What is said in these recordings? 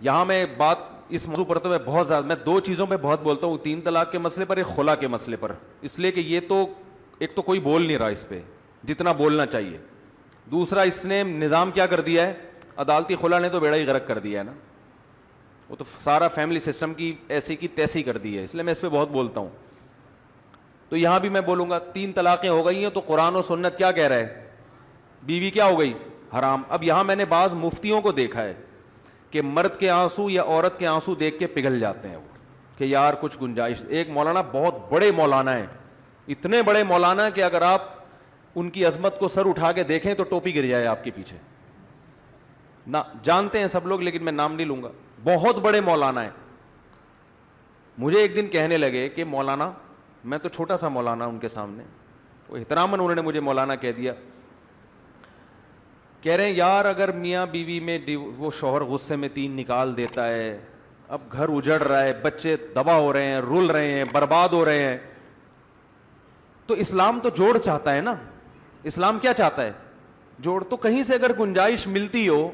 یہاں میں بات اس موضوع پر تو میں بہت زیادہ، میں دو چیزوں پہ بہت بولتا ہوں، 3 طلاق کے مسئلے پر، ایک خلا کے مسئلے پر، اس لیے کہ یہ تو ایک تو کوئی بول نہیں رہا اس پہ جتنا بولنا چاہیے، دوسرا اس نے نظام کیا کر دیا ہے، عدالتی خلا نے تو بیڑا ہی غرق کر دیا ہے نا، وہ تو سارا فیملی سسٹم کی ایسی کی تیسی کر دی ہے، اس لیے میں اس پہ بہت بولتا ہوں. تو یہاں بھی میں بولوں گا 3 طلاقیں ہو گئی ہیں تو قرآن و سنت کیا کہہ رہا ہے، بیوی کیا ہو گئی، حرام. اب یہاں میں نے بعض مفتیوں کو دیکھا ہے کہ مرد کے آنسو یا عورت کے آنسو دیکھ کے پگھل جاتے ہیں وہ کہ یار کچھ گنجائش. ایک مولانا بہت بڑے مولانا ہیں، اتنے بڑے مولانا کہ اگر آپ ان کی عظمت کو سر اٹھا کے دیکھیں تو ٹوپی گر جائے آپ کے پیچھے. نہ جانتے ہیں سب لوگ لیکن میں نام نہیں لوں گا، بہت بڑے مولانا ہیں. مجھے ایک دن کہنے لگے کہ مولانا، میں تو چھوٹا سا مولانا ان کے سامنے، وہ احتراماً انہوں نے مجھے مولانا کہہ دیا، کہہ رہے ہیں یار اگر میاں بیوی میں وہ شوہر غصے میں 3 نکال دیتا ہے، اب گھر اجڑ رہا ہے، بچے دبا ہو رہے ہیں، رول رہے ہیں، برباد ہو رہے ہیں، تو اسلام تو جوڑ چاہتا ہے نا. اسلام کیا چاہتا ہے، جوڑ. تو کہیں سے اگر گنجائش ملتی ہو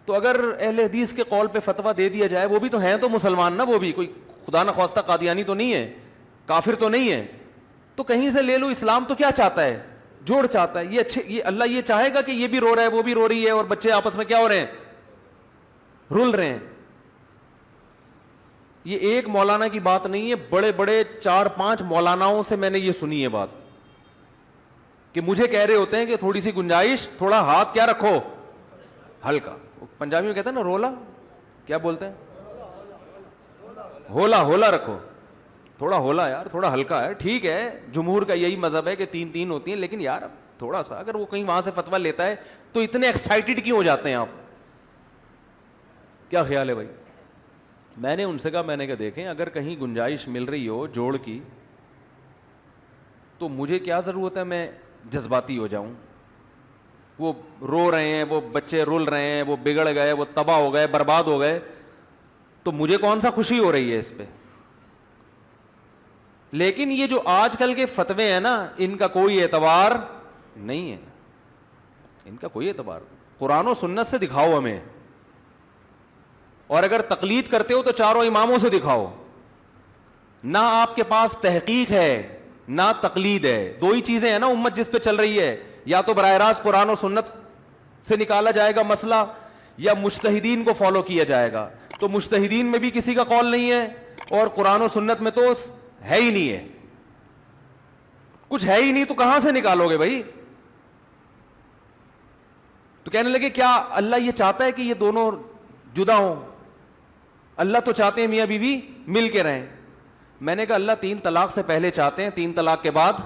تو اگر اہل حدیث کے قول پہ فتویٰ دے دیا جائے، وہ بھی تو ہیں تو مسلمان نا، وہ بھی کوئی خدا نہ خواستہ قادیانی تو نہیں ہے، کافر تو نہیں ہے، تو کہیں سے لے لو. اسلام تو کیا چاہتا ہے، جوڑ چاہتا ہے. یہ اچھے، یہ اللہ یہ چاہے گا کہ یہ بھی رو رہا ہے وہ بھی رو رہی ہے اور بچے آپس میں کیا ہو رہے ہیں، رول رہے ہیں. یہ ایک مولانا کی بات نہیں ہے، بڑے بڑے 4-5 مولاناؤں سے میں نے یہ سنی ہے بات کہ مجھے کہہ رہے ہوتے ہیں کہ تھوڑی سی گنجائش، تھوڑا ہاتھ کیا رکھو ہلکا. پنجابی میں کہتے ہیں نا رولا، کیا بولتے ہیں، ہولا، ہولا رکھو، تھوڑا ہولا یار، تھوڑا ہلکا ہے. ٹھیک ہے جمہور کا یہی مذہب ہے کہ 3 ہوتی ہیں، لیکن یار تھوڑا سا اگر وہ کہیں وہاں سے فتویٰ لیتا ہے تو اتنے ایکسائٹیڈ کیوں ہو جاتے ہیں آپ، کیا خیال ہے بھائی. میں نے ان سے کہا، میں نے کہا دیکھیں اگر کہیں گنجائش مل رہی ہو جوڑ کی تو مجھے کیا ضرورت ہے میں جذباتی ہو جاؤں. وہ رو رہے ہیں، وہ بچے رول رہے ہیں، وہ بگڑ گئے، وہ تباہ ہو گئے، برباد ہو گئے، تو مجھے کون سا خوشی ہو رہی ہے اس پہ. لیکن یہ جو آج کل کے فتوے ہیں نا، ان کا کوئی اعتبار نہیں ہے، ان کا کوئی اعتبار. قرآن و سنت سے دکھاؤ ہمیں، اور اگر تقلید کرتے ہو تو 4 اماموں سے دکھاؤ. نہ آپ کے پاس تحقیق ہے نہ تقلید ہے، 2 ہی چیزیں ہیں نا امت جس پہ چل رہی ہے. یا تو براہ راست قرآن و سنت سے نکالا جائے گا مسئلہ، یا مجتہدین کو فالو کیا جائے گا. تو مجتہدین میں بھی کسی کا قول نہیں ہے اور قرآن و سنت میں تو ہے ہی نہیں ہے، کچھ ہے ہی نہیں، تو کہاں سے نکالو گے بھائی. تو کہنے لگے کیا اللہ یہ چاہتا ہے کہ یہ دونوں جدا ہوں؟ اللہ تو چاہتے ہیں میاں بیوی مل کے رہیں. میں نے کہا اللہ 3 طلاق سے پہلے چاہتے ہیں، 3 طلاق کے بعد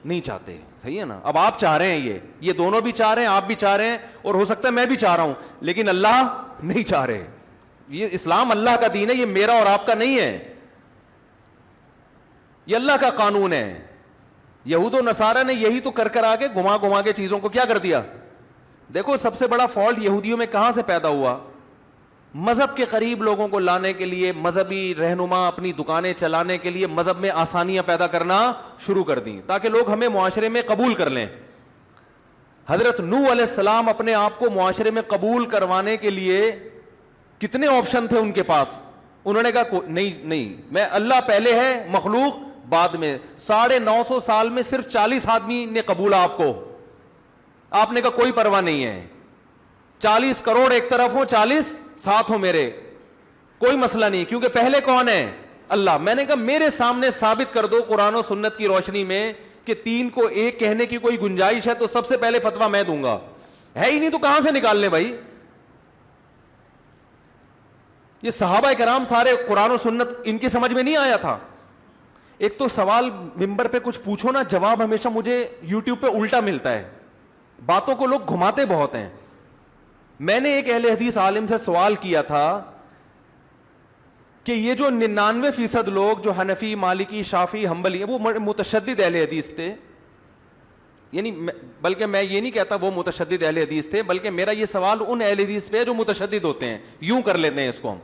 نہیں چاہتے. صحیح ہے نا. اب آپ چاہ رہے ہیں، یہ دونوں بھی چاہ رہے ہیں، آپ بھی چاہ رہے ہیں، اور ہو سکتا ہے میں بھی چاہ رہا ہوں، لیکن اللہ نہیں چاہ رہے. یہ اسلام اللہ کا دین ہے، یہ میرا اور آپ کا نہیں ہے، یہ اللہ کا قانون ہے. یہود و نصارہ نے یہی تو کر آ کے گھما کے چیزوں کو کیا کر دیا. دیکھو سب سے بڑا فالٹ یہودیوں میں کہاں سے پیدا ہوا، مذہب کے قریب لوگوں کو لانے کے لیے، مذہبی رہنما اپنی دکانیں چلانے کے لیے مذہب میں آسانیاں پیدا کرنا شروع کر دیں تاکہ لوگ ہمیں معاشرے میں قبول کر لیں. حضرت نوح علیہ السلام اپنے آپ کو معاشرے میں قبول کروانے کے لیے کتنے آپشن تھے ان کے پاس. انہوں نے کہا نہیں، میں اللہ پہلے ہے، مخلوق بعد میں. 950 سال میں صرف 40 آدمی نے قبولا آپ کو. آپ نے کہا کوئی پرواہ نہیں ہے، 40 کروڑ ایک طرف ہو، 40 ساتھ ہو میرے، کوئی مسئلہ نہیں، کیونکہ پہلے کون ہے، اللہ. میں نے کہا میرے سامنے ثابت کر دو قرآن و سنت کی روشنی میں کہ 3 کو 1 کہنے کی کوئی گنجائش ہے تو سب سے پہلے فتویٰ میں دوں گا. ہے ہی نہیں تو کہاں سے نکال لیں بھائی. یہ صحابہ کرام سارے قرآن و سنت ان کی سمجھ میں نہیں آیا تھا. ایک تو سوال ممبر پہ کچھ پوچھو نا، جواب ہمیشہ مجھے یوٹیوب پہ الٹا ملتا ہے، باتوں کو لوگ گھماتے بہت ہیں. میں نے ایک اہل حدیث عالم سے سوال کیا تھا کہ یہ جو 99% لوگ جو حنفی، مالکی، شافعی، حنبلی ہیں وہ متشدد اہل حدیث تھے، یعنی بلکہ میں یہ نہیں کہتا وہ متشدد اہل حدیث تھے، بلکہ میرا یہ سوال ان اہل حدیث پہ جو متشدد ہوتے ہیں، یوں کر لیتے ہیں اس کو ہم.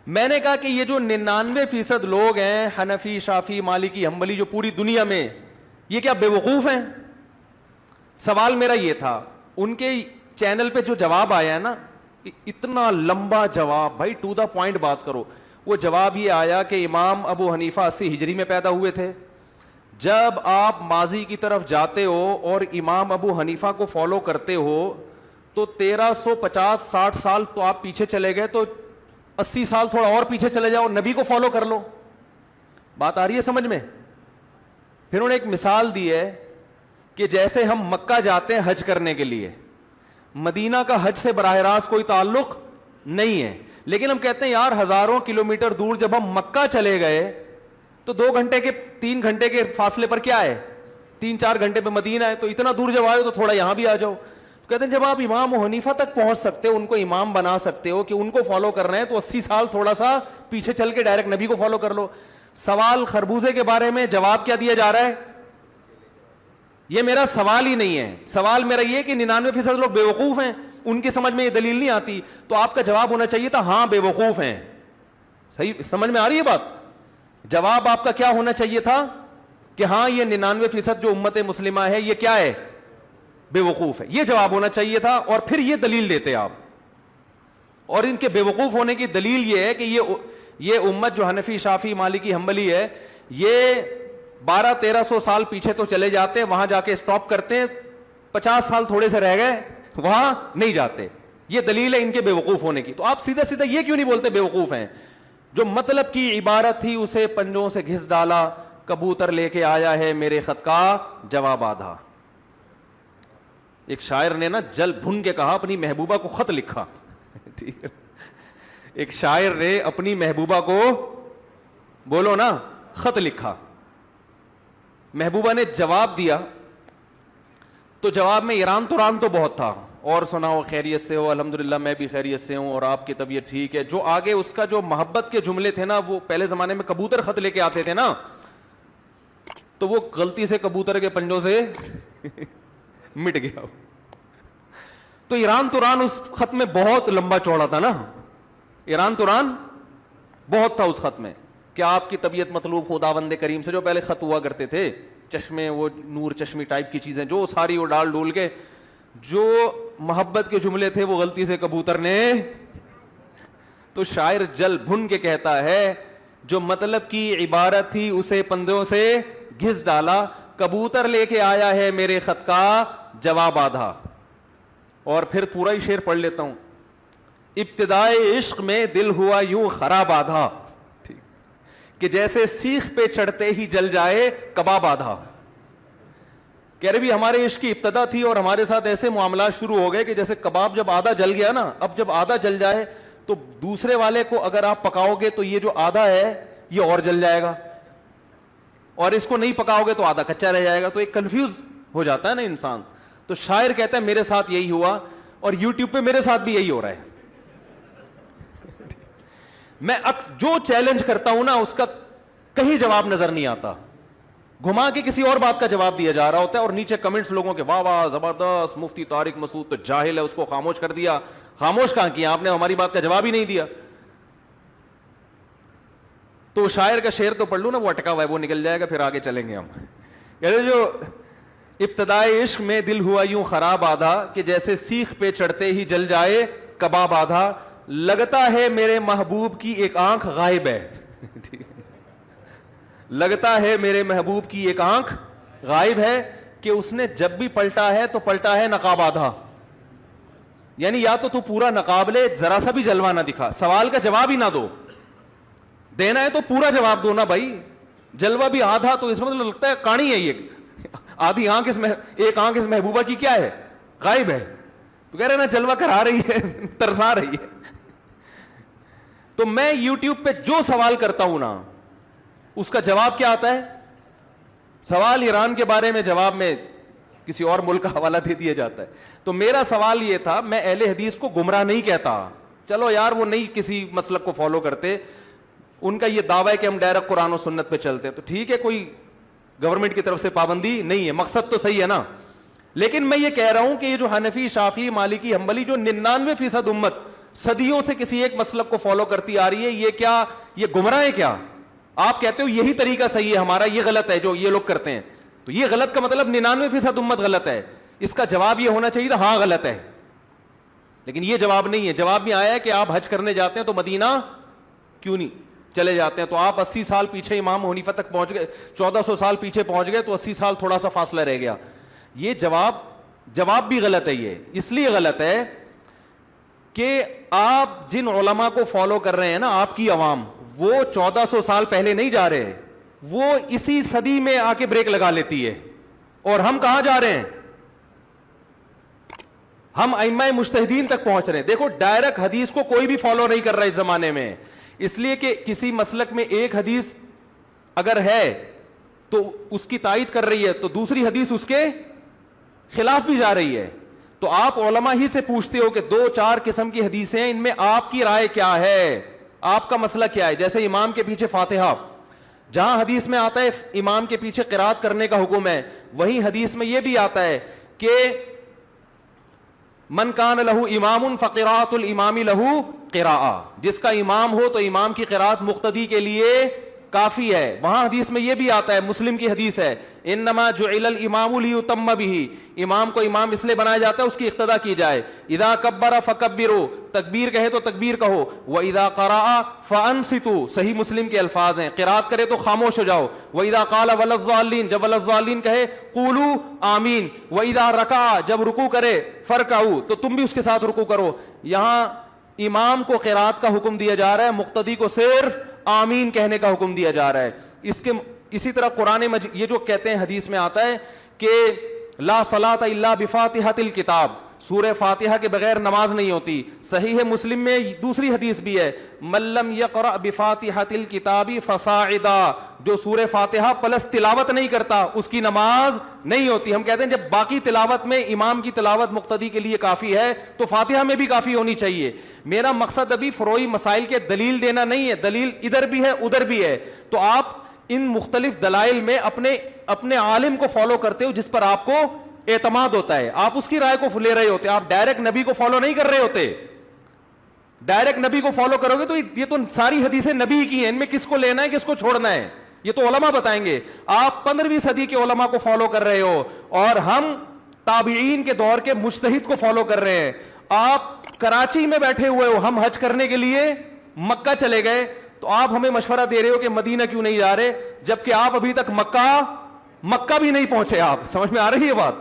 میں نے کہا کہ یہ جو 99% لوگ ہیں حنفی، شافعی، مالکی، حنبلی جو پوری دنیا میں، یہ کیا بے وقوف ہیں؟ سوال میرا یہ تھا. ان کے چینل پہ جو جواب آیا ہے نا اتنا لمبا جواب بھائی, ٹو دا پوائنٹ بات کرو. وہ جواب یہ آیا کہ امام ابو حنیفہ 80 ہجری میں پیدا ہوئے تھے. جب آپ ماضی کی طرف جاتے ہو اور امام ابو حنیفہ کو فالو کرتے ہو تو 1350-60 سال تو آپ پیچھے چلے گئے, تو 80 سال تھوڑا اور پیچھے چلے جاؤ, نبی کو فالو کر لو. بات آ رہی ہے سمجھ میں؟ پھر انہوں نے ایک مثال دی ہے کہ جیسے ہم مکہ جاتے ہیں حج کرنے کے لیے, مدینہ کا حج سے براہ راست کوئی تعلق نہیں ہے, لیکن ہم کہتے ہیں یار ہزاروں کلومیٹر دور جب ہم مکہ چلے گئے تو 2 گھنٹے کے 3 گھنٹے کے فاصلے پر کیا ہے, 3-4 گھنٹے پہ مدینہ ہے, تو اتنا دور جب آئے ہو تو تھوڑا یہاں بھی آ جاؤ. تو کہتے ہیں جب آپ امام حنیفہ تک پہنچ سکتے ہو, ان کو امام بنا سکتے ہو کہ ان کو فالو کر رہے ہیں, تو 80 سال تھوڑا سا پیچھے چل کے ڈائریکٹ نبی کو فالو کر لو. سوال خربوزے کے بارے میں, جواب کیا دیا جا رہا ہے؟ یہ میرا سوال ہی نہیں ہے, سوال میرا یہ کہ 99% لوگ بیوقوف ہیں, ان کی سمجھ میں یہ دلیل نہیں آتی. تو آپ کا جواب ہونا چاہیے تھا ہاں بیوقوف ہیں. صحیح سمجھ میں آ رہی ہے بات؟ جواب آپ کا کیا ہونا چاہیے تھا کہ ہاں یہ 99% جو امت مسلمہ ہے یہ کیا ہے, بیوقوف ہے. یہ جواب ہونا چاہیے تھا, اور پھر یہ دلیل دیتے آپ. اور ان کے بیوقوف ہونے کی دلیل یہ ہے کہ یہ امت جو حنفی شافی مالکی حنبلی ہے, یہ 1200-1300 سال پیچھے تو چلے جاتے ہیں, وہاں جا کے اسٹاپ کرتے ہیں, 50 سال تھوڑے سے رہ گئے, وہاں نہیں جاتے. یہ دلیل ہے ان کے بیوقوف ہونے کی. تو آپ سیدھا سیدھا یہ کیوں نہیں بولتے بیوقوف ہیں؟ جو مطلب کی عبارت تھی اسے پنجوں سے گھس ڈالا, کبوتر لے کے آیا ہے میرے خط کا جواب آدھا. ایک شاعر نے نا جل بھن کے کہا اپنی محبوبہ کو خط لکھا. ٹھیک ہے, ایک شاعر نے اپنی محبوبہ کو بولو نا خط لکھا. محبوبہ نے جواب دیا تو جواب میں ایران تو بہت تھا, اور سناؤ خیریت سے ہو؟ الحمدللہ میں بھی خیریت سے ہوں, اور آپ کی طبیعت ٹھیک ہے. جو آگے اس کا جو محبت کے جملے تھے نا, وہ پہلے زمانے میں کبوتر خط لے کے آتے تھے نا, تو وہ غلطی سے کبوتر کے پنجوں سے مٹ گیا. تو ایران اس خط میں بہت لمبا چوڑا تھا نا, ایران بہت تھا اس خط میں, کہ آپ کی طبیعت مطلوب خداوند کریم سے. جو پہلے خط ہوا کرتے تھے چشمے, وہ نور چشمی ٹائپ کی چیزیں, جو ساری وہ ڈول کے جو محبت کے جملے تھے وہ غلطی سے کبوتر نے. تو شاعر جل بھن کے کہتا ہے جو مطلب کی عبارت تھی اسے پندوں سے گھس ڈالا, کبوتر لے کے آیا ہے میرے خط کا جواب آدھا. اور پھر پورا ہی شعر پڑھ لیتا ہوں. ابتدائے عشق میں دل ہوا یوں خراب آدھا, کہ جیسے سیخ پہ چڑھتے ہی جل جائے کباب آدھا. کہہ رہے بھی ہمارے عشق کی ابتدا تھی اور ہمارے ساتھ ایسے معاملات شروع ہو گئے کہ جیسے کباب جب آدھا جل گیا نا, اب جب آدھا جل جائے تو دوسرے والے کو اگر آپ پکاؤ گے تو یہ جو آدھا ہے یہ اور جل جائے گا, اور اس کو نہیں پکاؤ گے تو آدھا کچا رہ جائے گا. تو ایک کنفیوز ہو جاتا ہے نا انسان. تو شاعر کہتا ہے میرے ساتھ یہی ہوا, اور یوٹیوب پہ میرے ساتھ بھی یہی ہو رہا ہے. میں جو چیلنج کرتا ہوں نا اس کا کہیں جواب نظر نہیں آتا, گھما کے کسی اور بات کا جواب دیا جا رہا ہوتا ہے, اور نیچے کمنٹس لوگوں کے واہ واہ زبردست, مفتی طارق مسعود تو جاہل ہے, اس کو خاموش کر دیا. خاموش کہاں کیا آپ نے, ہماری بات کا جواب ہی نہیں دیا. تو شاعر کا شعر تو پڑھ لوں نا, وہ اٹکا ہوا ہے, وہ نکل جائے گا, پھر آگے چلیں گے ہم. جو ابتدائے عشق میں دل ہوا یوں خراب آدھا, کہ جیسے سیخ پہ چڑھتے ہی جل جائے کباب آدھا. لگتا ہے میرے محبوب کی ایک آنکھ غائب ہے. لگتا ہے میرے محبوب کی ایک آنکھ غائب ہے, کہ اس نے جب بھی پلٹا ہے تو پلٹا ہے نقاب آدھا. یعنی یا تو پورا نقاب لے, ذرا سا بھی جلوہ نہ دکھا, سوال کا جواب ہی نہ دو. دینا ہے تو پورا جواب دو نا بھائی, جلوہ بھی آدھا تو اس میں مطلب لگتا ہے کہانی ہے, یہ آدھی آنکھ ایک آنکھ اس محبوبہ کی کیا ہے, غائب ہے. تو کہہ رہے نا جلوہ کرا رہی ہے, ترسا رہی ہے. تو میں یوٹیوب پہ جو سوال کرتا ہوں نا اس کا جواب کیا آتا ہے, سوال ایران کے بارے میں, جواب میں کسی اور ملک کا حوالہ دے دیا جاتا ہے. تو میرا سوال یہ تھا, میں اہل حدیث کو گمراہ نہیں کہتا, چلو یار وہ نہیں کسی مسلک کو فالو کرتے, ان کا یہ دعویٰ ہے کہ ہم ڈائریکٹ قرآن و سنت پہ چلتے ہیں, تو ٹھیک ہے, کوئی گورنمنٹ کی طرف سے پابندی نہیں ہے, مقصد تو صحیح ہے نا. لیکن میں یہ کہہ رہا ہوں کہ یہ جو حنفی شافعی مالکی حنبلی جو 99% امت صدیوں سے کسی ایک مسلک کو فالو کرتی آ رہی ہے, یہ کیا, یہ گمراہ ہے کیا؟ آپ کہتے ہو یہی طریقہ صحیح ہے ہمارا, یہ غلط ہے جو یہ لوگ کرتے ہیں, تو یہ غلط کا مطلب 99% امت غلط ہے. اس کا جواب یہ ہونا چاہیے تھا ہاں غلط ہے. لیکن یہ جواب نہیں ہے. جواب میں آیا ہے کہ آپ حج کرنے جاتے ہیں تو مدینہ کیوں نہیں چلے جاتے ہیں. تو آپ 80 سال پیچھے امام حنیفہ تک پہنچ گئے, 1400 سال پیچھے پہنچ گئے, تو 80 سال تھوڑا سا فاصلہ رہ گیا. یہ جواب بھی غلط ہے. یہ اس لیے غلط ہے کہ آپ جن علماء کو فالو کر رہے ہیں نا, آپ کی عوام, وہ 1400 سال پہلے نہیں جا رہے, وہ اسی صدی میں آ کے بریک لگا لیتی ہے. اور ہم کہاں جا رہے ہیں؟ ہم ائمہ مجتہدین تک پہنچ رہے ہیں. دیکھو ڈائریکٹ حدیث کو کوئی بھی فالو نہیں کر رہا اس زمانے میں, اس لیے کہ کسی مسلک میں ایک حدیث اگر ہے تو اس کی تائید کر رہی ہے, تو دوسری حدیث اس کے خلاف بھی جا رہی ہے. تو آپ علماء ہی سے پوچھتے ہو کہ 2-4 قسم کی حدیثیں ہیں, ان میں آپ کی رائے کیا ہے, آپ کا مسئلہ کیا ہے. جیسے امام کے پیچھے فاتحہ, جہاں حدیث میں آتا ہے امام کے پیچھے قرات کرنے کا حکم ہے, وہیں حدیث میں یہ بھی آتا ہے کہ من کان لہ امام فقراءۃ الامام لہ قراءۃ, جس کا امام ہو تو امام کی قرات مقتدی کے لیے کافی ہے. وہاں حدیث میں یہ بھی آتا ہے, مسلم کی حدیث ہے, انما جعل الامام لیتم بہ, امام کو امام اس لیے بنایا جاتا ہے اس کی اقتدا کی جائے. اذا کبر فکبروا, تکبیر کہے تو تکبیر کہو. واذا قرأ فانصتوا, صحیح مسلم کے الفاظ ہیں, قرات کرے تو خاموش ہو جاؤ. واذا قال ولا الضالین, جب ولا الضالین کہے قولوا آمین. واذا رکع, جب رکوع کرے فرکعوا, تو تم بھی اس کے ساتھ رکوع کرو. یہاں امام کو قرات کا حکم دیا جا رہا ہے, مقتدی کو صرف آمین کہنے کا حکم دیا جا رہا ہے. اسی طرح قرآن مجید, یہ جو کہتے ہیں حدیث میں آتا ہے کہ لا صلاۃ الا بفاتحۃ الکتاب, سورہ فاتحہ کے بغیر نماز نہیں ہوتی. صحیح مسلم میں دوسری حدیث بھی ہے, من لم یقرأ بفاتحۃ الکتاب فصاعدا, جو سورہ فاتحہ پلس تلاوت نہیں کرتا اس کی نماز نہیں ہوتی. ہم کہتے ہیں جب باقی تلاوت میں امام کی تلاوت مقتدی کے لیے کافی ہے تو فاتحہ میں بھی کافی ہونی چاہیے. میرا مقصد ابھی فروعی مسائل کے دلیل دینا نہیں ہے, دلیل ادھر بھی ہے ادھر بھی ہے. تو آپ ان مختلف دلائل میں اپنے عالم کو فالو کرتے ہو جس پر آپ کو اعتماد ہوتا ہے, آپ اس کی رائے کو لے رہے ہوتے, آپ ڈائریکٹ نبی کو فالو نہیں کر رہے ہوتے. ڈائریکٹ نبی کو فالو کرو گے تو یہ تو ساری حدیثیں نبی کی ہیں, ان میں کس کو لینا ہے کس کو چھوڑنا ہے یہ تو علماء بتائیں گے. آپ 15ویں صدی کے علماء کو فالو کر رہے ہو اور ہم تابعین کے دور کے مجتہد کو فالو کر رہے ہیں. آپ کراچی میں بیٹھے ہوئے ہو, ہم حج کرنے کے لیے مکہ چلے گئے, تو آپ ہمیں مشورہ دے رہے ہو کہ مدینہ کیوں نہیں جا رہے, جبکہ آپ ابھی تک مکہ بھی نہیں پہنچے. آپ سمجھ میں آ رہی ہے بات؟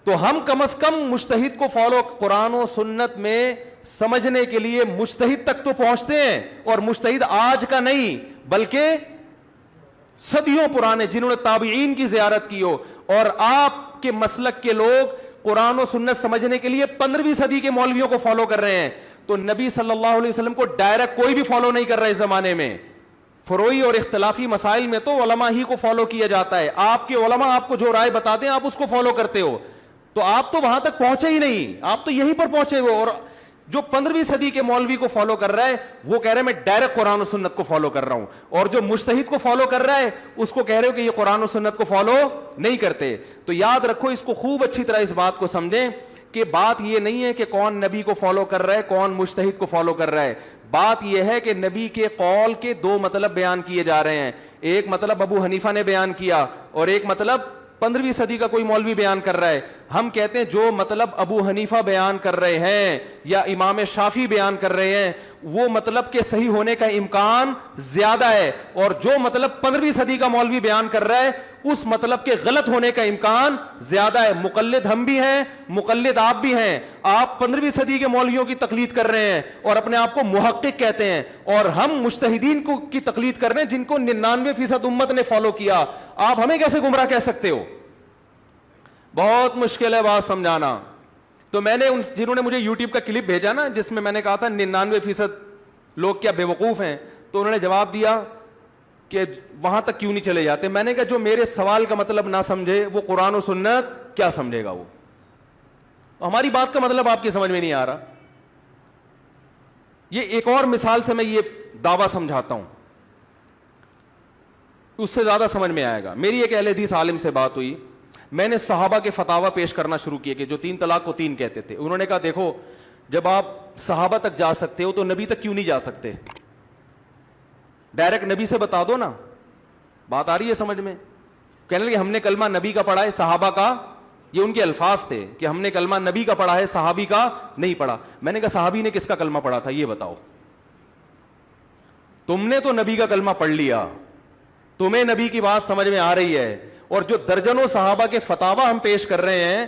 تو ہم کم از کم مجتہد کو فالو, قرآن و سنت میں سمجھنے کے لیے مجتہد تک تو پہنچتے ہیں, اور مجتہد آج کا نہیں بلکہ صدیوں پرانے جنہوں نے تابعین کی زیارت کی ہو. اور آپ کے مسلک کے لوگ قرآن و سنت سمجھنے کے لیے 15ویں صدی کے مولویوں کو فالو کر رہے ہیں. تو نبی صلی اللہ علیہ وسلم کو ڈائریکٹ کوئی بھی فالو نہیں کر رہا اس زمانے میں. فروعی اور اختلافی مسائل میں تو علماء ہی کو فالو کیا جاتا ہے. آپ کے علماء آپ کو جو رائے بتاتے ہیں آپ اس کو فالو کرتے ہو, تو آپ تو وہاں تک پہنچے ہی نہیں, آپ تو یہیں پر پہنچے ہوئے. اور جو 15ویں صدی کے مولوی کو فالو کر رہا ہے وہ کہہ رہے ہیں میں ڈائریکٹ قرآن و سنت کو فالو کر رہا ہوں, اور جو مجتہد کو فالو کر رہا ہے اس کو کہہ رہے ہو کہ یہ قرآن و سنت کو فالو نہیں کرتے. تو یاد رکھو, اس کو خوب اچھی طرح اس بات کو سمجھیں کہ بات یہ نہیں ہے کہ کون نبی کو فالو کر رہا ہے کون مجتہد کو فالو کر رہا ہے. بات یہ ہے کہ نبی کے قول کے 2 مطلب بیان کیے جا رہے ہیں. ایک مطلب ابو حنیفہ نے بیان کیا اور ایک مطلب 15ویں صدی کا کوئی مولوی بیان کر رہا ہے. ہم کہتے ہیں جو مطلب ابو حنیفہ بیان کر رہے ہیں یا امام شافعی بیان کر رہے ہیں وہ مطلب کے صحیح ہونے کا امکان زیادہ ہے, اور جو مطلب 15ویں صدی کا مولوی بیان کر رہا ہے اس مطلب کے غلط ہونے کا امکان زیادہ ہے. مقلد ہم بھی ہیں, مقلد آپ بھی ہیں. آپ 15ویں صدی کے مولویوں کی تقلید کر رہے ہیں اور اپنے آپ کو محقق کہتے ہیں, اور ہم مجتہدین کی تقلید کر رہے ہیں جن کو 99% امت نے فالو کیا. آپ ہمیں کیسے گمراہ کہہ سکتے ہو؟ بہت مشکل ہے بات سمجھانا. تو میں نے جنہوں نے مجھے یوٹیوب کا کلپ بھیجا نا جس میں نے کہا تھا 99% لوگ کیا بے وقوف ہیں, تو انہوں نے جواب دیا کہ وہاں تک کیوں نہیں چلے جاتے. میں نے کہا جو میرے سوال کا مطلب نہ سمجھے وہ قرآن و سنت کیا سمجھے گا؟ وہ ہماری بات کا مطلب آپ کی سمجھ میں نہیں آ رہا. یہ ایک اور مثال سے میں یہ دعویٰ سمجھاتا ہوں, اس سے زیادہ سمجھ میں آئے گا. میری ایک اہل حدیث عالم سے بات ہوئی, میں نے صحابہ کے فتاوی پیش کرنا شروع کیے کہ جو 3 طلاق کو 3 کہتے تھے. انہوں نے کہا دیکھو جب آپ صحابہ تک جا سکتے ہو تو نبی تک کیوں نہیں جا سکتے؟ ڈائریکٹ نبی سے بتا دو نا. بات آ رہی ہے سمجھ میں؟ کہنے لگے ہم نے کلمہ نبی کا پڑھا ہے, صحابہ کا یہ ان کے الفاظ تھے کہ ہم نے کلمہ نبی کا پڑھا ہے, صحابی کا نہیں پڑھا. میں نے کہا صحابی نے کس کا کلمہ پڑھا تھا یہ بتاؤ. تم نے تو نبی کا کلمہ پڑھ لیا, تمہیں نبی کی بات سمجھ میں آ رہی ہے, اور جو درجنوں صحابہ کے فتاوا ہم پیش کر رہے ہیں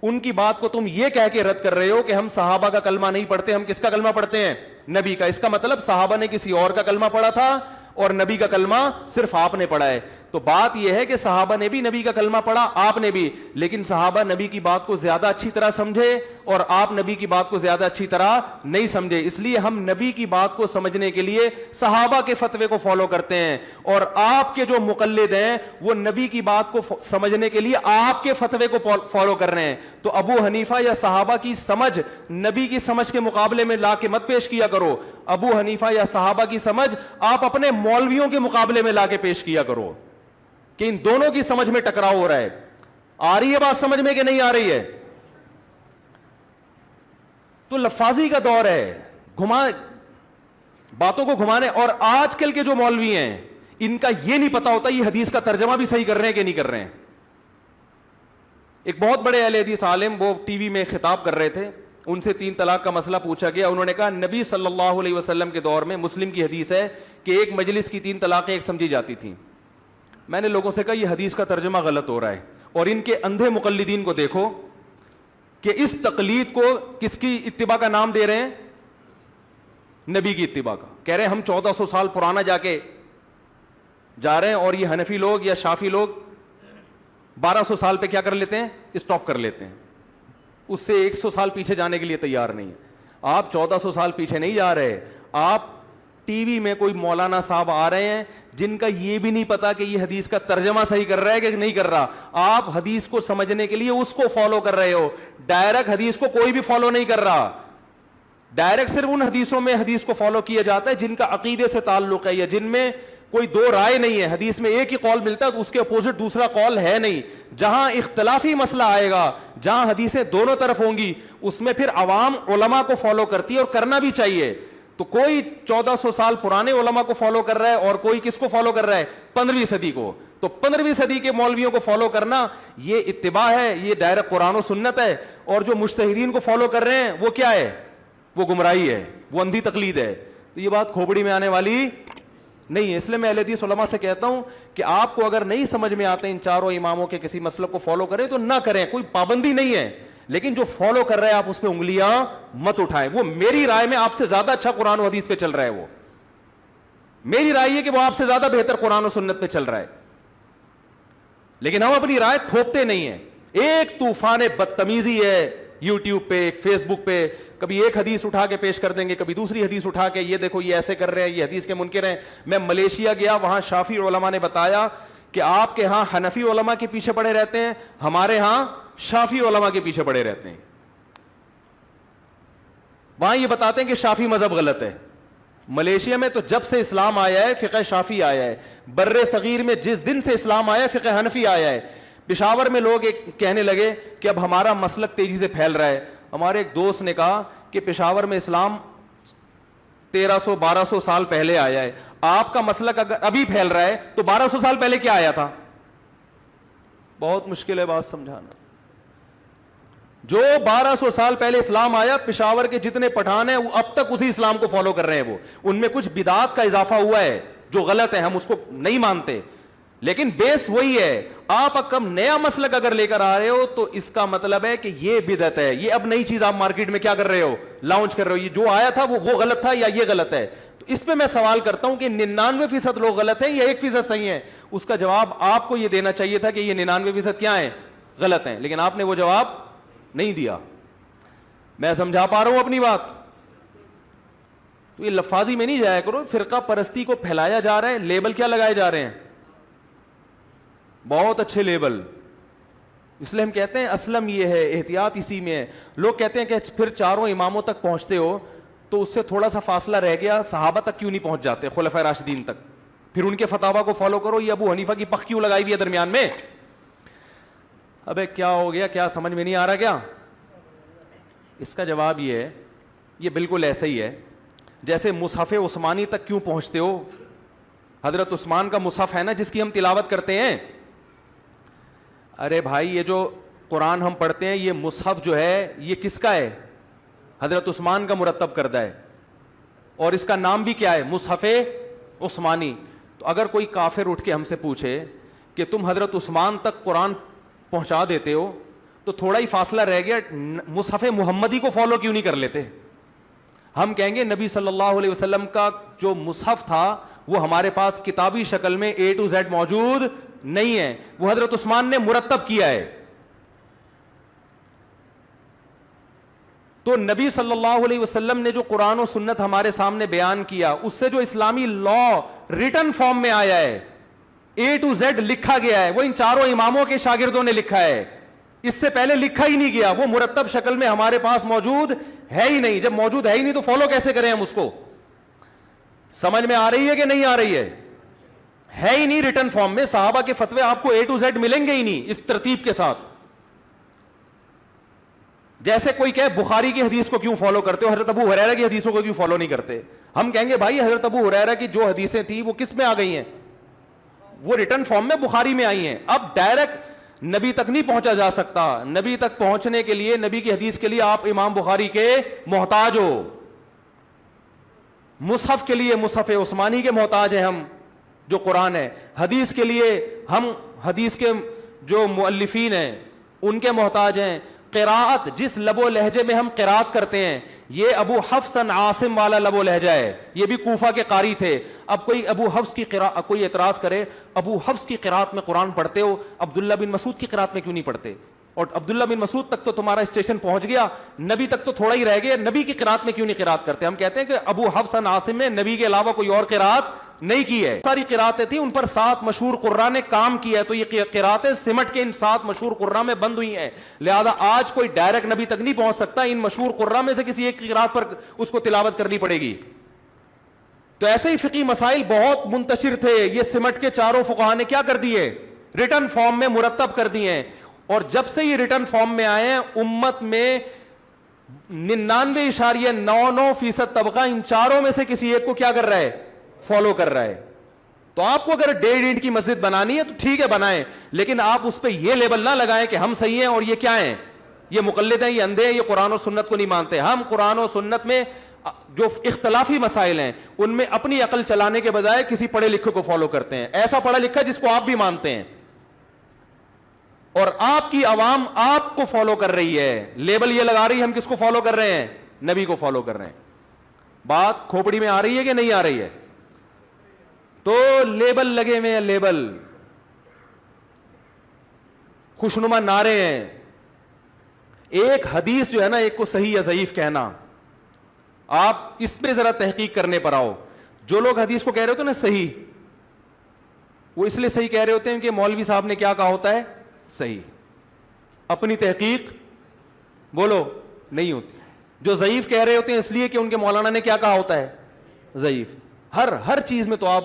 ان کی بات کو تم یہ کہہ کے رد کر رہے ہو کہ ہم صحابہ کا کلمہ نہیں پڑھتے, ہم کس کا کلمہ پڑھتے ہیں؟ نبی کا. اس کا مطلب صحابہ نے کسی اور کا کلمہ پڑھا تھا اور نبی کا کلمہ صرف آپ نے پڑھا ہے. تو بات یہ ہے کہ صحابہ نے بھی نبی کا کلمہ پڑھا, آپ نے بھی, لیکن صحابہ نبی کی بات کو زیادہ اچھی طرح سمجھے اور آپ نبی کی بات کو زیادہ اچھی طرح نہیں سمجھے. اس لیے ہم نبی کی بات کو سمجھنے کے لیے صحابہ کے فتوے کو فالو کرتے ہیں, اور آپ کے جو مقلد ہیں وہ نبی کی بات کو سمجھنے کے لیے آپ کے فتوے کو فالو کر رہے ہیں. تو ابو حنیفہ یا صحابہ کی سمجھ نبی کی سمجھ کے مقابلے میں لا کے مت پیش کیا کرو. ابو حنیفہ یا صحابہ کی سمجھ آپ اپنے مولویوں کے مقابلے میں لا کے پیش کیا کرو کہ ان دونوں کی سمجھ میں ٹکراؤ ہو رہا ہے. آ رہی ہے بات سمجھ میں کہ نہیں آ رہی ہے؟ تو لفاظی کا دور ہے, باتوں کو گھمانے. اور آج کل کے جو مولوی ہیں ان کا یہ نہیں پتا ہوتا یہ حدیث کا ترجمہ بھی صحیح کر رہے ہیں کہ نہیں کر رہے ہیں. ایک بہت بڑے اہل حدیث عالم وہ ٹی وی میں خطاب کر رہے تھے, ان سے 3 طلاق کا مسئلہ پوچھا گیا. انہوں نے کہا نبی صلی اللہ علیہ وسلم کے دور میں, مسلم کی حدیث ہے کہ ایک مجلس کی 3 طلاقیں ایک سمجھی جاتی تھیں. میں نے لوگوں سے کہا یہ حدیث کا ترجمہ غلط ہو رہا ہے, اور ان کے اندھے مقلدین کو دیکھو کہ اس تقلید کو کس کی اتباع کا نام دے رہے ہیں؟ نبی کی اتباع کا. کہہ رہے ہیں ہم 1400 سال پرانا جا رہے ہیں, اور یہ حنفی لوگ یا شافی لوگ 1200 سال پہ کیا کر لیتے ہیں؟ اسٹاپ کر لیتے ہیں, اس سے 100 سال پیچھے جانے کے لیے تیار نہیں. آپ 1400 سال پیچھے نہیں جا رہے, آپ ٹی وی میں کوئی مولانا صاحب آ رہے ہیں جن کا یہ بھی نہیں پتا کہ یہ حدیث کا ترجمہ صحیح کر رہا ہے کہ نہیں کر رہا. آپ حدیث کو سمجھنے کے لیے اس کو فالو کر رہے ہو, ڈائریکٹ حدیث کو کوئی بھی فالو نہیں کر رہا. ڈائریکٹ صرف ان حدیثوں میں حدیث کو فالو کیا جاتا ہے جن کا عقیدے سے تعلق ہے, یا جن میں کوئی 2 رائے نہیں ہے. حدیث میں ایک ہی قول ملتا ہے تو اس کے اپوزٹ دوسرا قول ہے نہیں. جہاں اختلافی مسئلہ آئے گا, جہاں حدیثیں دونوں طرف ہوں گی, اس میں پھر عوام علماء کو فالو کرتی ہے, اور کرنا بھی چاہیے. تو کوئی 1400 سال پرانے علماء کو فالو کر رہا ہے اور کوئی کس کو فالو کر رہا ہے؟ 15ویں صدی کو. تو 15ویں صدی کے مولویوں کو فالو کرنا یہ اتباع ہے, یہ ڈائریکٹ قرآن و سنت ہے. اور جو مجتہدین کو فالو کر رہے ہیں وہ کیا ہے؟ وہ گمراہی ہے, وہ اندھی تقلید ہے. تو یہ بات کھوپڑی میں آنے والی نہیں ہے. اس لیے میں اہل حدیث علماء سے کہتا ہوں کہ آپ کو اگر نہیں سمجھ میں آتے ان چاروں اماموں کے کسی مسلک کو فالو کریں تو نہ کریں, کوئی پابندی نہیں ہے. لیکن جو فالو کر رہے ہیں آپ اس پہ انگلیاں مت اٹھائیں. وہ میری رائے میں آپ سے زیادہ اچھا قرآن و حدیث پہ چل رہا ہے, وہ میری رائے ہے کہ وہ آپ سے زیادہ بہتر قرآن و سنت پہ چل رہا ہے, لیکن ہم اپنی رائے تھوپتے نہیں ہیں. ایک طوفان بدتمیزی ہے یوٹیوب پہ, فیس بک پہ, کبھی ایک حدیث اٹھا کے پیش کر دیں گے, کبھی دوسری حدیث اٹھا کے یہ دیکھو یہ ایسے کر رہے ہیں, یہ حدیث کے منکر ہیں. میں ملیشیا گیا, وہاں شافی علماء نے بتایا کہ آپ کے ہاں حنفی علماء کے پیچھے پڑے رہتے ہیں, ہمارے ہاں شافی علماء کے پیچھے پڑے رہتے ہیں. وہاں یہ بتاتے ہیں کہ شافی مذہب غلط ہے. ملیشیا میں تو جب سے اسلام آیا ہے فقہ شافی آیا ہے, بر صغیر میں جس دن سے اسلام آیا ہے فقہ حنفی آیا ہے. پشاور میں لوگ ایک کہنے لگے کہ اب ہمارا مسلک تیزی سے پھیل رہا ہے. ہمارے ایک دوست نے کہا کہ پشاور میں اسلام 1300-1200 سال پہلے آیا ہے, آپ کا مسلک اگر ابھی پھیل رہا ہے تو 1200 سال پہلے کیا آیا تھا؟ بہت مشکل ہے بات سمجھانا. جو 1200 سال پہلے اسلام آیا, پشاور کے جتنے پٹھان ہیں وہ اب تک اسی اسلام کو فالو کر رہے ہیں. وہ ان میں کچھ بدعات کا اضافہ ہوا ہے جو غلط ہے, ہم اس کو نہیں مانتے, لیکن بیس وہی ہے. آپ کم نیا مسلک اگر لے کر آ رہے ہو تو اس کا مطلب ہے کہ یہ بدعت ہے, یہ اب نئی چیز آپ مارکیٹ میں کیا کر رہے ہو؟ لانچ کر رہے ہو. یہ جو آیا تھا وہ غلط تھا یا یہ غلط ہے؟ تو اس پہ میں سوال کرتا ہوں کہ 99% لوگ غلط ہیں یا 1% صحیح ہیں؟ اس کا جواب آپ کو یہ دینا چاہیے تھا کہ یہ 99% کیا ہیں؟ غلط ہیں, لیکن آپ نے وہ جواب نہیں دیا. میں سمجھا پا رہا ہوں اپنی بات؟ تو یہ لفاظی میں نہیں جایا کرو. فرقہ پرستی کو پھیلایا جا رہا ہے, لیبل کیا لگائے جا رہے ہیں؟ بہت اچھے لیبل. اس لیے ہم کہتے ہیں اسلم یہ ہے, احتیاط اسی میں ہے. لوگ کہتے ہیں کہ پھر چاروں اماموں تک پہنچتے ہو تو اس سے تھوڑا سا فاصلہ رہ گیا, صحابہ تک کیوں نہیں پہنچ جاتے, خلفائے راشدین تک, پھر ان کے فتاوا کو فالو کرو. یہ ابو حنیفہ کی پخ کیوں لگائی ہوئی ہے درمیان میں؟ ابے کیا ہو گیا, کیا سمجھ میں نہیں آ رہا کیا؟ اس کا جواب یہ ہے, یہ بالکل ایسا ہی ہے جیسے مصحف عثمانی تک کیوں پہنچتے ہو. حضرت عثمان کا مصحف ہے نا جس کی ہم تلاوت کرتے ہیں. ارے بھائی یہ جو قرآن ہم پڑھتے ہیں یہ مصحف جو ہے یہ کس کا ہے؟ حضرت عثمان کا مرتب کردہ ہے, اور اس کا نام بھی کیا ہے؟ مصحف عثمانی. تو اگر کوئی کافر اٹھ کے ہم سے پوچھے کہ تم حضرت عثمان تک قرآن پہنچا دیتے ہو تو تھوڑا ہی فاصلہ رہ گیا, مصحف محمدی کو فالو کیوں نہیں کر لیتے؟ ہم کہیں گے نبی صلی اللہ علیہ وسلم کا جو مصحف تھا وہ ہمارے پاس کتابی شکل میں A to Z موجود نہیں ہے, وہ حضرت عثمان نے مرتب کیا ہے. تو نبی صلی اللہ علیہ وسلم نے جو قرآن و سنت ہمارے سامنے بیان کیا, اس سے جو اسلامی لا ریٹن فارم میں آیا ہے, A to Z لکھا گیا ہے, وہ ان چاروں اماموں کے شاگردوں نے لکھا ہے, اس سے پہلے لکھا ہی نہیں گیا, وہ مرتب شکل میں ہمارے پاس موجود ہے ہی نہیں. جب موجود ہے ہی نہیں تو فالو کیسے کریں ہم اس کو؟ سمجھ میں آ رہی ہے کہ نہیں آ رہی ہے ہی نہیں ریٹن فارم میں. صحابہ کے فتوے آپ کو A to Z ملیں گے ہی نہیں اس ترتیب کے ساتھ. جیسے کوئی کہے بخاری کی حدیث کو کیوں فالو کرتے ہو, حضرت ابو ہریرہ کی حدیثوں کو کیوں فالو نہیں کرتے؟ ہم کہیں گے بھائی حضرت ابو ہریرہ کی جو حدیثیں تھیں وہ کس میں آ گئی ہیں؟ وہ ریٹن فارم میں بخاری میں آئی ہیں. اب ڈائریکٹ نبی تک نہیں پہنچا جا سکتا. نبی تک پہنچنے کے لیے, نبی کی حدیث کے لیے آپ امام بخاری کے محتاج ہو. مصحف کے لیے مصحف عثمانی کے محتاج ہیں ہم جو قرآن ہے. حدیث کے لیے ہم حدیث کے جو مؤلفین ہیں ان کے محتاج ہیں. قراءت, جس لب و لہجے میں ہم قراءت کرتے ہیں, یہ ابو حفص عاصم والا لب و لہجہ ہے, یہ بھی کوفہ کے قاری تھے. اب کوئی ابو حفص کی کوئی اعتراض کرے, ابو حفص کی قراءت میں قرآن پڑھتے ہو, عبداللہ بن مسعود کی قراءت میں کیوں نہیں پڑھتے؟ اور عبداللہ بن مسعود تک تو تمہارا اسٹیشن پہنچ گیا, نبی تک تو تھوڑا ہی رہ گیا, نبی کی قراءت میں کیوں نہیں قراءت کرتے؟ ہم کہتے ہیں کہ ابو حفص عاصم میں نبی کے علاوہ کوئی اور قراءت نہیں کی ہے. ساری قراءتیں تھیں, ان پر 7 مشہور قراء نے کام کیا ہے, تو یہ قراءتیں سمٹ کے ان 7 مشہور قراء میں بند ہوئی ہیں. لہذا آج کوئی ڈائریکٹ نبی تک نہیں پہنچ سکتا, ان مشہور قراء میں سے کسی ایک قراءت پر اس کو تلاوت کرنی پڑے گی. تو ایسے ہی فقہی مسائل بہت منتشر تھے, یہ سمٹ کے چاروں فقہا نے کیا کر دیے؟ ریٹن فارم میں مرتب کر دیے ہیں. اور جب سے یہ ریٹن فارم میں آئے ہیں, امت میں 99.99% طبقہ ان چاروں میں سے کسی ایک کو کیا کر رہا ہے؟ فالو کر رہا ہے. تو آپ کو اگر 1.5 اینٹ کی مسجد بنانی ہے تو ٹھیک ہے بنائیں, لیکن آپ اس پہ یہ لیبل نہ لگائیں کہ ہم صحیح ہیں اور یہ کیا ہیں, یہ مقلد ہیں, یہ اندھے ہیں, یہ قرآن و سنت کو نہیں مانتے. ہم قرآن و سنت میں جو اختلافی مسائل ہیں ان میں اپنی عقل چلانے کے بجائے کسی پڑھے لکھے کو فالو کرتے ہیں, ایسا پڑھا لکھا جس کو آپ بھی مانتے ہیں, اور آپ کی عوام آپ کو فالو کر رہی ہے. لیبل یہ لگا رہی ہے ہم کس کو فالو کر رہے ہیں؟ نبی کو فالو کر رہے ہیں. بات کھوپڑی میں آ رہی ہے کہ نہیں آ رہی ہے؟ تو لیبل لگے ہوئے ہیں, لیبل, خوشنما نعرے ہیں. ایک حدیث جو ہے نا, ایک کو صحیح یا ضعیف کہنا, آپ اس پہ ذرا تحقیق کرنے پر آؤ. جو لوگ حدیث کو کہہ رہے ہوتے ہیں نا صحیح, وہ اس لیے صحیح کہہ رہے ہوتے ہیں کہ مولوی صاحب نے کیا کہا ہوتا ہے صحیح, اپنی تحقیق بولو نہیں ہوتی. جو ضعیف کہہ رہے ہوتے ہیں اس لیے کہ ان کے مولانا نے کیا کہا ہوتا ہے ضعیف. ہر چیز میں تو آپ